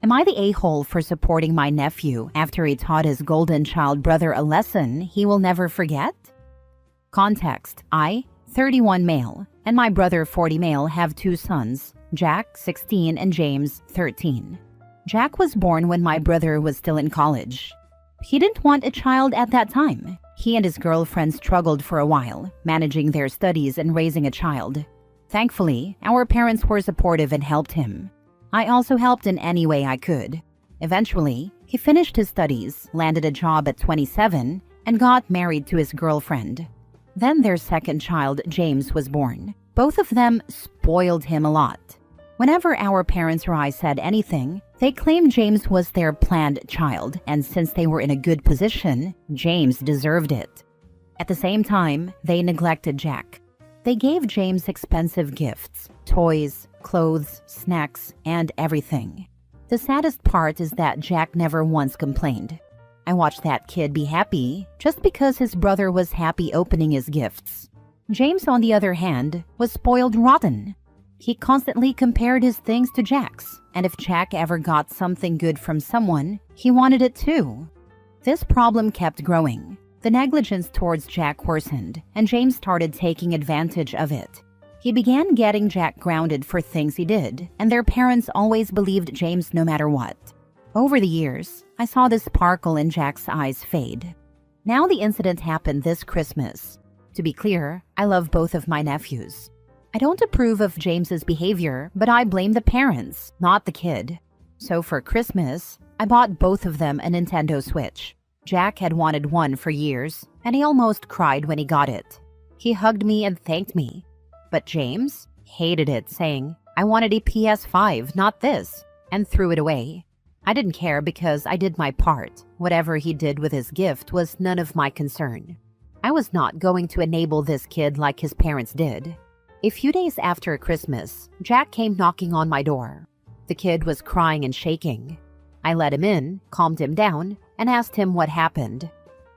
Am I the a-hole for supporting my nephew after he taught his golden child brother a lesson he will never forget? Context: I, 31 male, and my brother 40 male have two sons, Jack, 16, and James, 13. Jack was born when my brother was still in college. He didn't want a child at that time. He and his girlfriend struggled for a while, managing their studies and raising a child. Thankfully, our parents were supportive and helped him. I also helped in any way I could. Eventually, he finished his studies, landed a job at 27, and got married to his girlfriend. Then their second child, James, was born. Both of them spoiled him a lot. Whenever our parents or I said anything, they claimed James was their planned child, and since they were in a good position, James deserved it. At the same time, they neglected Jack. They gave James expensive gifts, toys, clothes, snacks, and everything. The saddest part is that Jack never once complained. I watched that kid be happy just because his brother was happy opening his gifts. James, on the other hand, was spoiled rotten. He constantly compared his things to Jack's, and if Jack ever got something good from someone, he wanted it too. This problem kept growing. The negligence towards Jack worsened, and James started taking advantage of it. He began getting Jack grounded for things he did, and their parents always believed James no matter what. Over the years, I saw the sparkle in Jack's eyes fade. Now the incident happened this Christmas. To be clear, I love both of my nephews. I don't approve of James's behavior, but I blame the parents, not the kid. So for Christmas, I bought both of them a Nintendo Switch. Jack had wanted one for years, and he almost cried when he got it. He hugged me and thanked me. But James hated it, saying, "I wanted a PS5, not this," and threw it away. I didn't care because I did my part. Whatever he did with his gift was none of my concern. I was not going to enable this kid like his parents did. A few days after Christmas, Jack came knocking on my door. The kid was crying and shaking. I let him in, calmed him down, and asked him what happened.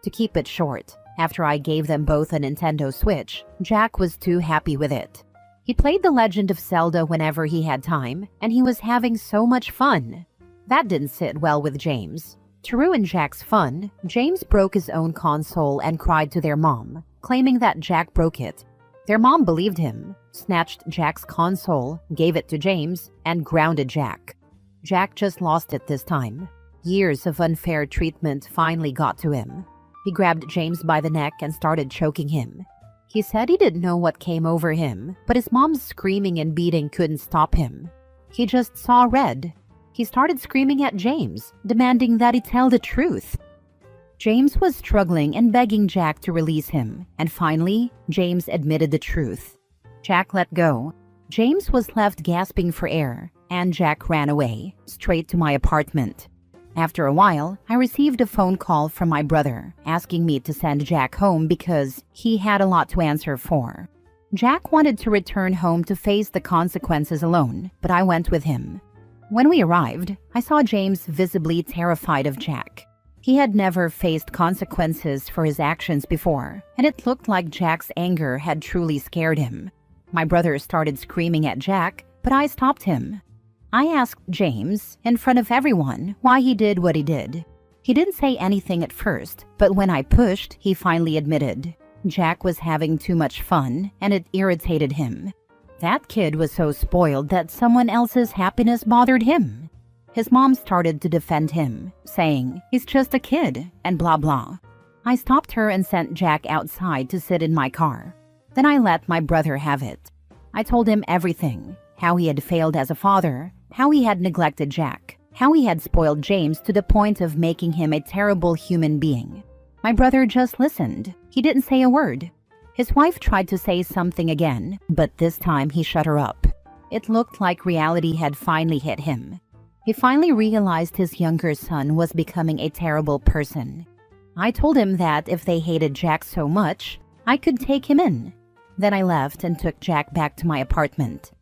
To keep it short, after I gave them both a Nintendo Switch, Jack was too happy with it. He played The Legend of Zelda whenever he had time, and he was having so much fun. That didn't sit well with James. To ruin Jack's fun, James broke his own console and cried to their mom, claiming that Jack broke it. Their mom believed him, snatched Jack's console, gave it to James, and grounded Jack. Jack just lost it this time. Years of unfair treatment finally got to him. He grabbed James by the neck and started choking him. He said he didn't know what came over him, but his mom's screaming and beating couldn't stop him. He just saw red. He started screaming at James, demanding that he tell the truth. James was struggling and begging Jack to release him, and finally, James admitted the truth. Jack let go. James was left gasping for air, and Jack ran away, straight to my apartment. After a while, I received a phone call from my brother, asking me to send Jack home because he had a lot to answer for. Jack wanted to return home to face the consequences alone, but I went with him. When we arrived, I saw James visibly terrified of Jack. He had never faced consequences for his actions before, and it looked like Jack's anger had truly scared him. My brother started screaming at Jack, but I stopped him. I asked James, in front of everyone, why he did what he did. He didn't say anything at first, but when I pushed, he finally admitted. Jack was having too much fun, and it irritated him. That kid was so spoiled that someone else's happiness bothered him. His mom started to defend him, saying, "He's just a kid," and blah blah. I stopped her and sent Jack outside to sit in my car. Then I let my brother have it. I told him everything, how he had failed as a father, how he had neglected Jack, how he had spoiled James to the point of making him a terrible human being. My brother just listened. He didn't say a word. His wife tried to say something again, but this time he shut her up. It looked like reality had finally hit him. He finally realized his younger son was becoming a terrible person. I told him that if they hated Jack so much, I could take him in. Then I left and took Jack back to my apartment.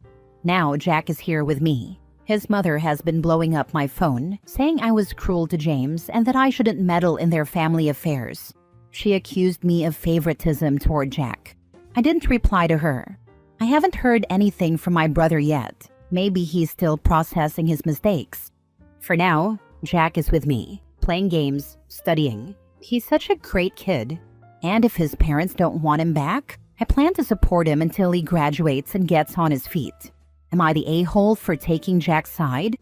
Now Jack is here with me. His mother has been blowing up my phone, saying I was cruel to James and that I shouldn't meddle in their family affairs. She accused me of favoritism toward Jack. I didn't reply to her. I haven't heard anything from my brother yet. Maybe he's still processing his mistakes. For now, Jack is with me, playing games, studying. He's such a great kid. And if his parents don't want him back, I plan to support him until he graduates and gets on his feet. Am I the a-hole for taking Jack's side?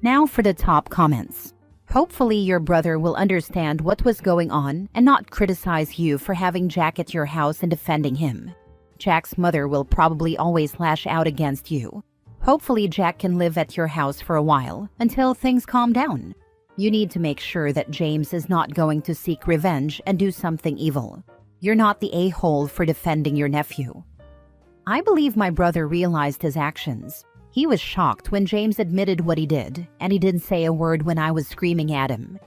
Now for the top comments. Hopefully your brother will understand what was going on and not criticize you for having Jack at your house and defending him. Jack's mother will probably always lash out against you. Hopefully Jack can live at your house for a while until things calm down. You need to make sure that James is not going to seek revenge and do something evil. You're not the a-hole for defending your nephew. I believe my brother realized his actions. He was shocked when James admitted what he did, and he didn't say a word when I was screaming at him.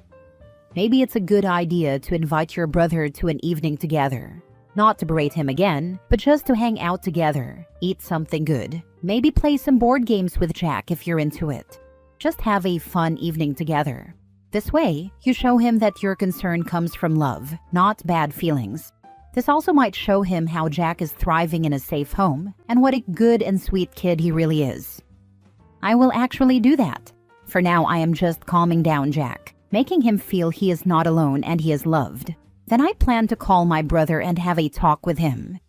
Maybe it's a good idea to invite your brother to an evening together. Not to berate him again, but just to hang out together, eat something good, maybe play some board games with Jack if you're into it. Just have a fun evening together. This way, you show him that your concern comes from love, not bad feelings. This also might show him how Jack is thriving in a safe home and what a good and sweet kid he really is. I will actually do that. For now, I am just calming down Jack, making him feel he is not alone and he is loved. Then I plan to call my brother and have a talk with him.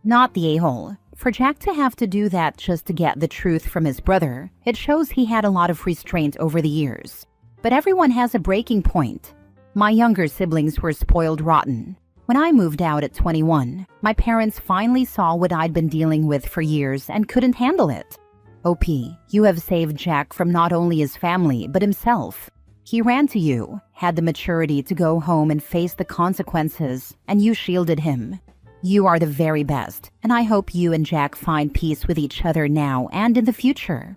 Not the a-hole. For Jack to have to do that just to get the truth from his brother, it shows he had a lot of restraint over the years. But everyone has a breaking point. My younger siblings were spoiled rotten. When I moved out at 21, my parents finally saw what I'd been dealing with for years and couldn't handle it. OP, you have saved Jack from not only his family, but himself. He ran to you, had the maturity to go home and face the consequences, and you shielded him. You are the very best, and I hope you and Jack find peace with each other now and in the future.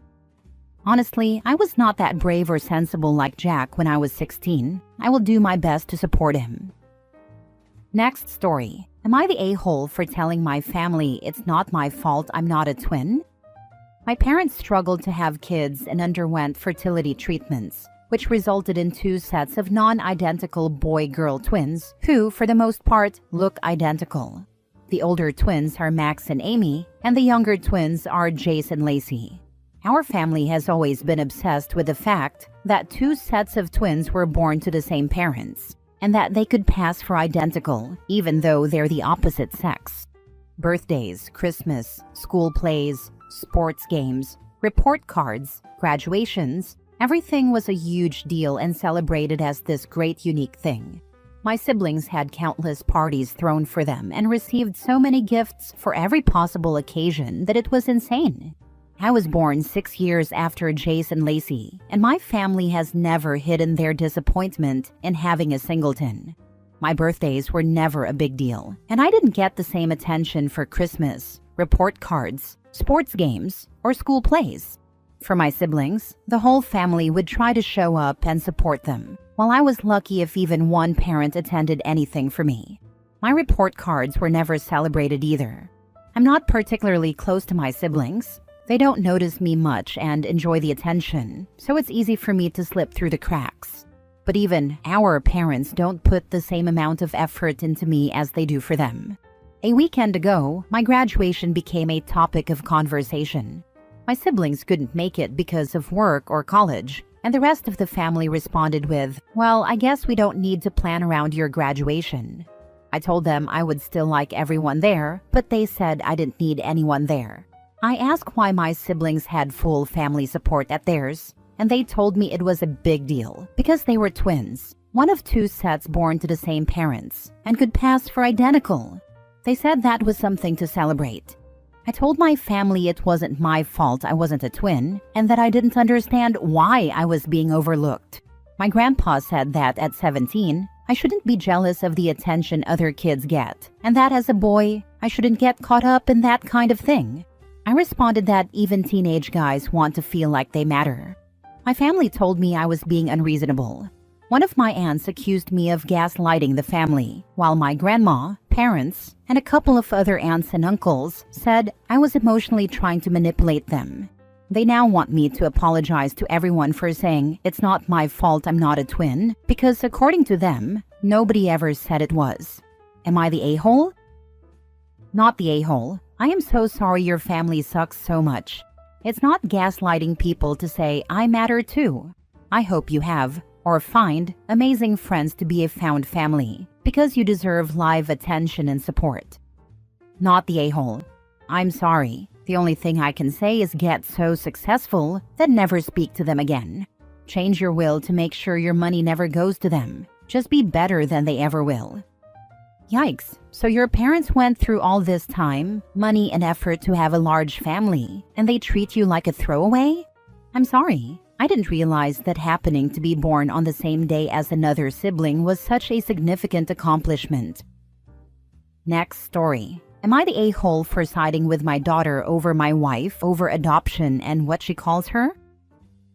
Honestly, I was not that brave or sensible like Jack when I was 16. I will do my best to support him. Next story. Am I the a-hole for telling my family it's not my fault I'm not a twin? My parents struggled to have kids and underwent fertility treatments, which resulted in 2 sets of non-identical boy-girl twins who, for the most part, look identical. The older twins are Max and Amy, and the younger twins are Jace and Lacey. Our family has always been obsessed with the fact that 2 sets of twins were born to the same parents, and that they could pass for identical, even though they're the opposite sex. Birthdays, Christmas, school plays, sports games, report cards, graduations, everything was a huge deal and celebrated as this great unique thing. My siblings had countless parties thrown for them and received so many gifts for every possible occasion that it was insane. I was born 6 years after Jace and Lacey, and my family has never hidden their disappointment in having a singleton. My birthdays were never a big deal, and I didn't get the same attention for Christmas, report cards, sports games, or school plays. For my siblings, the whole family would try to show up and support them, while I was lucky if even one parent attended anything for me. My report cards were never celebrated either. I'm not particularly close to my siblings. They don't notice me much and enjoy the attention, so it's easy for me to slip through the cracks. But even our parents don't put the same amount of effort into me as they do for them. A weekend ago, my graduation became a topic of conversation. My siblings couldn't make it because of work or college, and the rest of the family responded with, "Well, I guess we don't need to plan around your graduation." I told them I would still like everyone there, but they said I didn't need anyone there. I asked why my siblings had full family support at theirs, and they told me it was a big deal because they were twins, one of 2 sets born to the same parents, and could pass for identical. They said that was something to celebrate. I told my family it wasn't my fault I wasn't a twin, and that I didn't understand why I was being overlooked. My grandpa said that at 17, I shouldn't be jealous of the attention other kids get, and that as a boy, I shouldn't get caught up in that kind of thing. I responded that even teenage guys want to feel like they matter. My family told me I was being unreasonable. One of my aunts accused me of gaslighting the family, while my grandma, parents, and a couple of other aunts and uncles said I was emotionally trying to manipulate them. They now want me to apologize to everyone for saying it's not my fault I'm not a twin, because according to them, nobody ever said it was. Am I the a-hole? Not the a-hole. I am so sorry your family sucks so much. It's not gaslighting people to say, I matter too. I hope you have, or find, amazing friends to be a found family, because you deserve live attention and support. Not the a-hole. I'm sorry. The only thing I can say is get so successful that never speak to them again. Change your will to make sure your money never goes to them. Just be better than they ever will. Yikes. So your parents went through all this time, money and effort to have a large family, and they treat you like a throwaway? I'm sorry. I didn't realize that happening to be born on the same day as another sibling was such a significant accomplishment. Next story. Am I the a-hole for siding with my daughter over my wife over adoption and what she calls her?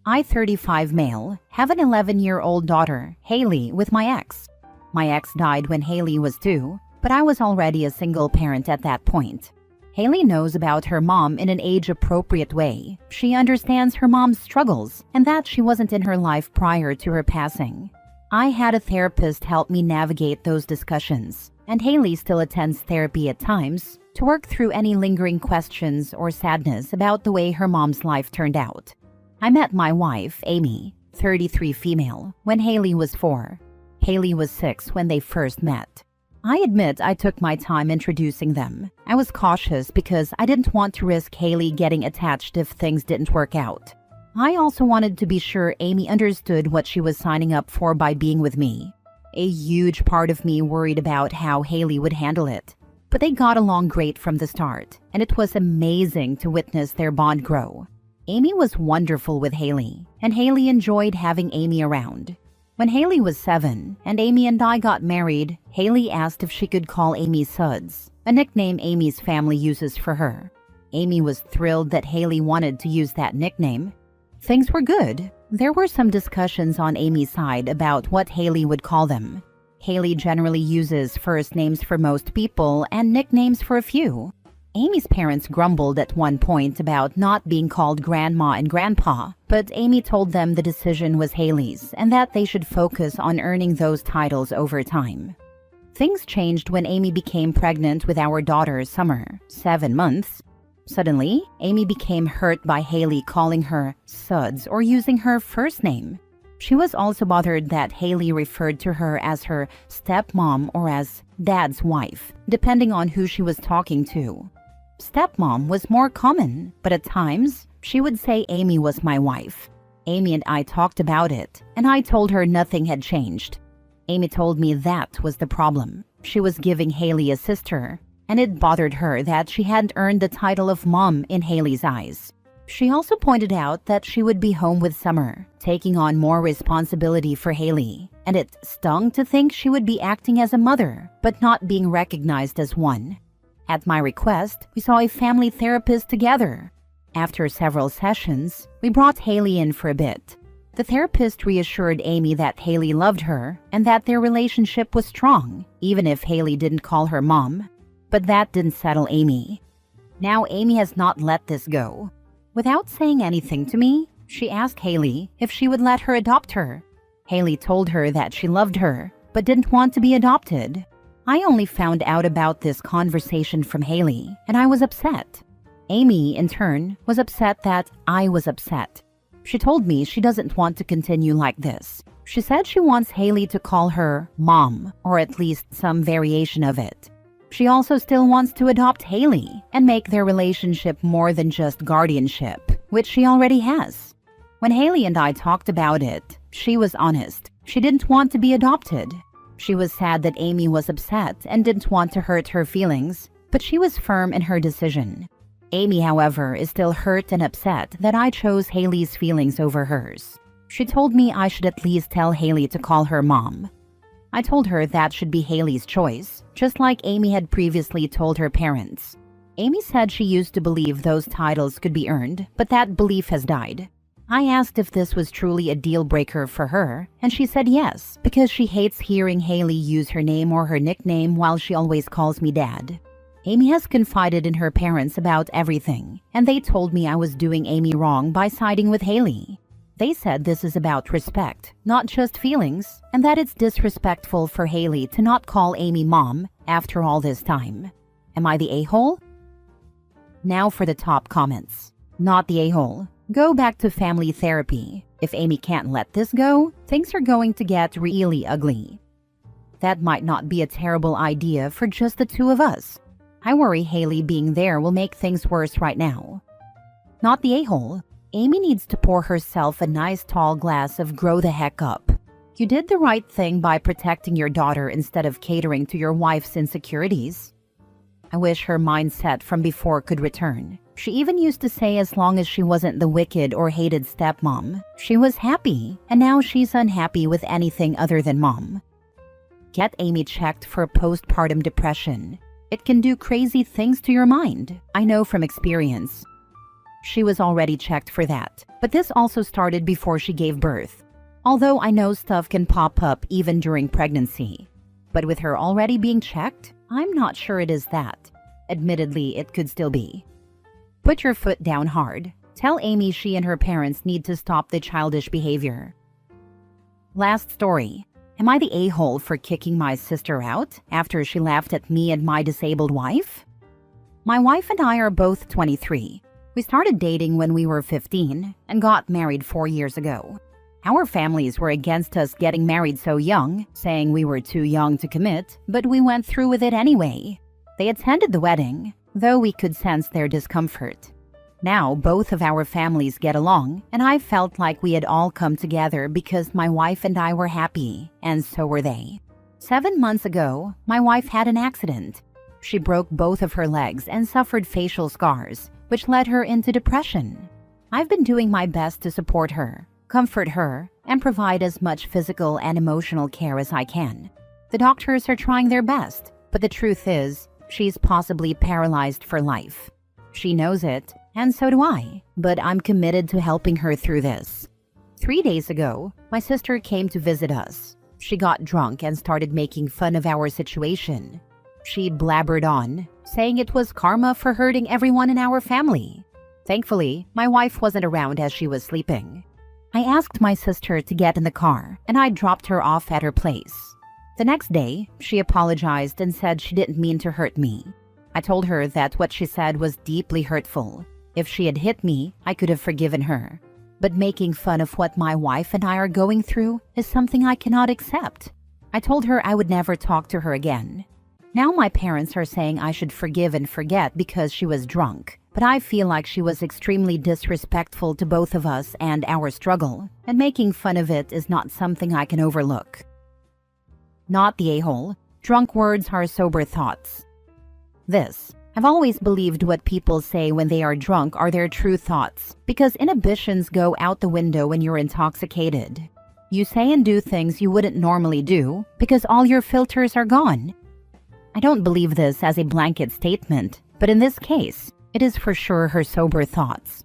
I, 35 male, have an 11-year-old daughter, Haley, with my ex. My ex died when Haley was 2, but I was already a single parent at that point. Haley knows about her mom in an age-appropriate way. She understands her mom's struggles and that she wasn't in her life prior to her passing. I had a therapist help me navigate those discussions, and Haley still attends therapy at times to work through any lingering questions or sadness about the way her mom's life turned out. I met my wife, Amy, 33 female, when Haley was 4. Haley was 6 when they first met. I admit I took my time introducing them. I was cautious because I didn't want to risk Haley getting attached if things didn't work out. I also wanted to be sure Amy understood what she was signing up for by being with me. A huge part of me worried about how Haley would handle it. But they got along great from the start, and it was amazing to witness their bond grow. Amy was wonderful with Haley, and Haley enjoyed having Amy around. When Haley was 7 and Amy and I got married, Haley asked if she could call Amy Suds, a nickname Amy's family uses for her. Amy was thrilled that Haley wanted to use that nickname. Things were good. There were some discussions on Amy's side about what Haley would call them. Haley generally uses first names for most people and nicknames for a few. Amy's parents grumbled at one point about not being called Grandma and Grandpa, but Amy told them the decision was Haley's and that they should focus on earning those titles over time. Things changed when Amy became pregnant with our daughter, Summer, 7 months. Suddenly, Amy became hurt by Haley calling her Suds or using her first name. She was also bothered that Haley referred to her as her stepmom or as Dad's wife, depending on who she was talking to. Stepmom was more common, but at times, she would say Amy was my wife. Amy and I talked about it, and I told her nothing had changed. Amy told me that was the problem. She was giving Haley a sister, and it bothered her that she hadn't earned the title of mom in Haley's eyes. She also pointed out that she would be home with Summer, taking on more responsibility for Haley, and it stung to think she would be acting as a mother, but not being recognized as one. At my request, we saw a family therapist together. After several sessions, we brought Haley in for a bit. The therapist reassured Amy that Haley loved her and that their relationship was strong, even if Haley didn't call her mom. But that didn't settle Amy. Now Amy has not let this go. Without saying anything to me, she asked Haley if she would let her adopt her. Haley told her that she loved her, but didn't want to be adopted. I only found out about this conversation from Haley, and I was upset. Amy, in turn, was upset that I was upset. She told me she doesn't want to continue like this. She said she wants Haley to call her Mom, or at least some variation of it. She also still wants to adopt Haley and make their relationship more than just guardianship, which she already has. When Haley and I talked about it, she was honest. She didn't want to be adopted. She was sad that Amy was upset and didn't want to hurt her feelings, but she was firm in her decision. Amy, however, is still hurt and upset that I chose Haley's feelings over hers. She told me I should at least tell Haley to call her mom. I told her that should be Haley's choice, just like Amy had previously told her parents. Amy said she used to believe those titles could be earned, but that belief has died. I asked if this was truly a deal breaker for her, and she said yes, because she hates hearing Haley use her name or her nickname while she always calls me Dad. Amy has confided in her parents about everything, and they told me I was doing Amy wrong by siding with Haley. They said this is about respect, not just feelings, and that it's disrespectful for Haley to not call Amy Mom after all this time. Am I the a-hole? Now for the top comments. Not the a-hole. Go back to family therapy. If Amy can't let this go, things are going to get really ugly. That might not be a terrible idea for just the two of us. I worry Haley being there will make things worse right now. Not the a-hole. Amy needs to pour herself a nice tall glass of grow the heck up. You did the right thing by protecting your daughter instead of catering to your wife's insecurities. I wish her mindset from before could return. She even used to say as long as she wasn't the wicked or hated stepmom, she was happy, and now she's unhappy with anything other than mom. Get Amy checked for postpartum depression. It can do crazy things to your mind. I know from experience. She was already checked for that, but this also started before she gave birth. Although I know stuff can pop up even during pregnancy. But with her already being checked, I'm not sure it is that. Admittedly, it could still be. Put your foot down hard. Tell Amy she and her parents need to stop the childish behavior. Last story. Am I the a-hole for kicking my sister out after she laughed at me and my disabled wife? My wife and I are both 23. We started dating when we were 15 and got married 4 years ago. Our families were against us getting married so young, saying we were too young to commit, but we went through with it anyway. They attended the wedding, though we could sense their discomfort. Now both of our families get along, and I felt like we had all come together because my wife and I were happy, and so were they. 7 months ago, my wife had an accident. She broke both of her legs and suffered facial scars, which led her into depression. I've been doing my best to support her, comfort her, and provide as much physical and emotional care as I can. The doctors are trying their best, but the truth is, she's possibly paralyzed for life. She knows it, and so do I, but I'm committed to helping her through this. 3 days ago, my sister came to visit us. She got drunk and started making fun of our situation. She blabbered on, saying it was karma for hurting everyone in our family. Thankfully, my wife wasn't around as she was sleeping. I asked my sister to get in the car, and I dropped her off at her place. The next day, she apologized and said she didn't mean to hurt me. I told her that what she said was deeply hurtful. If she had hit me, I could have forgiven her. But making fun of what my wife and I are going through is something I cannot accept. I told her I would never talk to her again. Now my parents are saying I should forgive and forget because she was drunk. But I feel like she was extremely disrespectful to both of us and our struggle, and making fun of it is not something I can overlook. Not the a-hole. Drunk words are sober thoughts. I've always believed what people say when they are drunk are their true thoughts, because inhibitions go out the window when you're intoxicated. You say and do things you wouldn't normally do because all your filters are gone. I don't believe this as a blanket statement, but in this case, it is for sure her sober thoughts.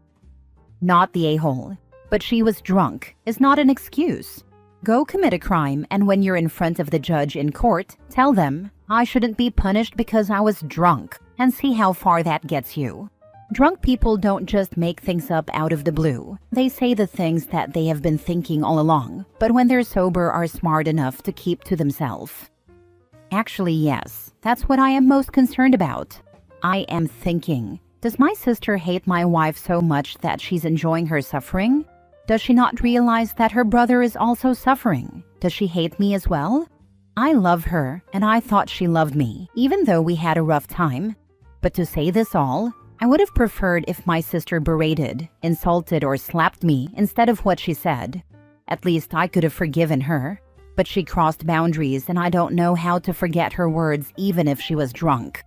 Not the a-hole. But she was drunk is not an excuse. Go commit a crime, and when you're in front of the judge in court, tell them, I shouldn't be punished because I was drunk, and see how far that gets you. Drunk people don't just make things up out of the blue. They say the things that they have been thinking all along, but when they're sober are smart enough to keep to themselves. Actually, yes, that's what I am most concerned about. I am thinking, does my sister hate my wife so much that she's enjoying her suffering? Does she not realize that her brother is also suffering? Does she hate me as well? I love her, and I thought she loved me, even though we had a rough time. But to say this all, I would have preferred if my sister berated, insulted, or slapped me instead of what she said. At least I could have forgiven her. But she crossed boundaries, and I don't know how to forget her words even if she was drunk.